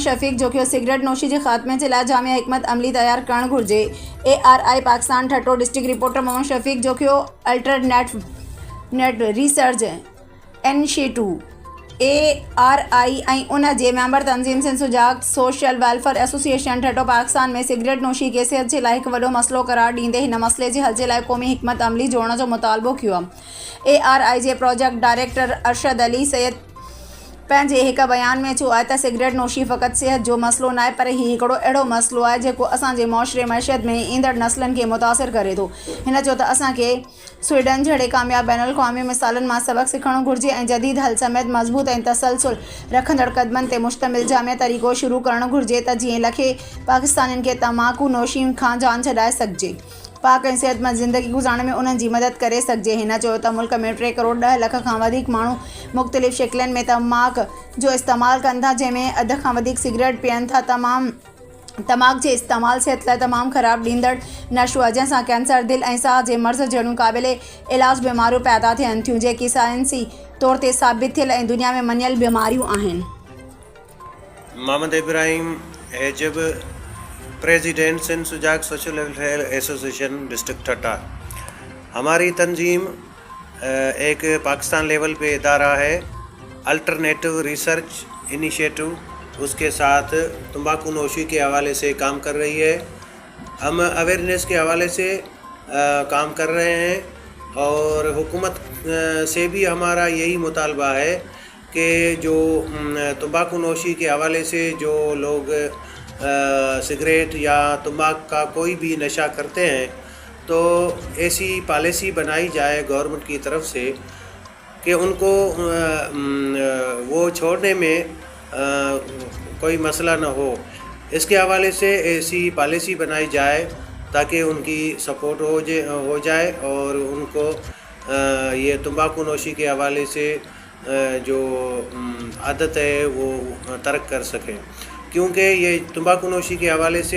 शफ़ीक जो कि सिगरेट नोशी के खात्मे के लाइ जामिया हिकमत अमली तैयार करण घुर्जे। ARI Pakistan Thatta district reporter Mohammad Shafiq जो कि अल्टरनेट रिसर्च इनिशिएटिव ARI ऐं उन जे मेंबर तंज़ीम Sindh Sujag social welfare association Thatta Pakistan में सिगरेट नोशी के सेहत के लाइ हिकु वॾो मसइलो करार ॾींदे हिन मसइले जे हल जे लाइ क़ौमी हिकमत अमली जोड़ण जो मुतालबो कयो आहे। ARI जे प्रोजेक्ट डायरेक्टर अरशद अली सैयद पंहिंजे हिकु बयान में चयो आहे त सिगरेट नोशी फ़क़ति सिहत जो मसइलो न आहे पर हीउ हिकिड़ो अहिड़ो मसइलो आहे जेको असांजे मुआशरे मइशत में ईंदड़ नस्लनि खे मुतासिर करे थो। हिन चयो त असांखे स्वीडन जहिड़े कामयाब बैनुल अक़वामी मिसालनि मां सबक़ सिखणु घुर्जे ऐं जदीद हल समेत मज़बूत ऐं तसलसल रखंदड़ क़दमनि ते मुश्तमिल जामिया तरीक़ो शुरू करणु घुर्जे त जीअं लखे पाकिस्तानियुनि खे तंबाकू नोशी खां जान छॾाए सघिजे, पाक ऐं सेहतमंद ज़िंदगी गुज़ारण में उन्हनि जी मदद करे सघिजे। हिन चयो त मुल्क में 3 करोड़ 10 लख खां वधीक माण्हू मुख़्तलिफ़ शिकिलनि में तंबाक जो इस्तेमालु कनि था, जंहिंमें अध खां वधीक सिगरेट पीअनि था। तंबाकू जे इस्तेमाल सेहत लाइ तमामु ख़राब ॾींदड़ नशो आहे जंहिंसां कैंसर, दिलि ऐं साह जे मर्ज़ जहिड़ियूं क़ाबिले इलाज बीमारियूं पैदा थियनि थियूं जेकी साइंसी तौर ते साबित थियल ऐं दुनिया में मञियल बीमारियूं आहिनि। Mohammad Ibrahim Hejab, president Sindh Sujag social welfare association district Thatta. हमारी तंजीम एक पाकिस्तान लेवल पे इदारा है, अल्टरनेटिव रिसर्च इनिशिएटिव, उसके साथ तंबाकू नोशी के हवाले से काम कर रही है। हम अवेयरनेस के हवाले से काम कर रहे हैं और हुकूमत से भी हमारा यही मुतालबा है कि जो तंबाकू नोशी के हवाले से जो लोग सिगरेट या तंबाकू का कोई भी नशा करते हैं तो ऐसी पॉलिसी बनाई जाए गवर्नमेंट की तरफ से कि उनको वो छोड़ने में कोई मसला न हो। इसके हवाले से ऐसी पॉलिसी बनाई जाए ताकि उनकी सपोर्ट हो जाए और उनको ये तंबाकू नोशी के हवाले से जो आदत है वो तर्क कर सकें, क्योंकि ये तंबाकू नोशी के हवाले से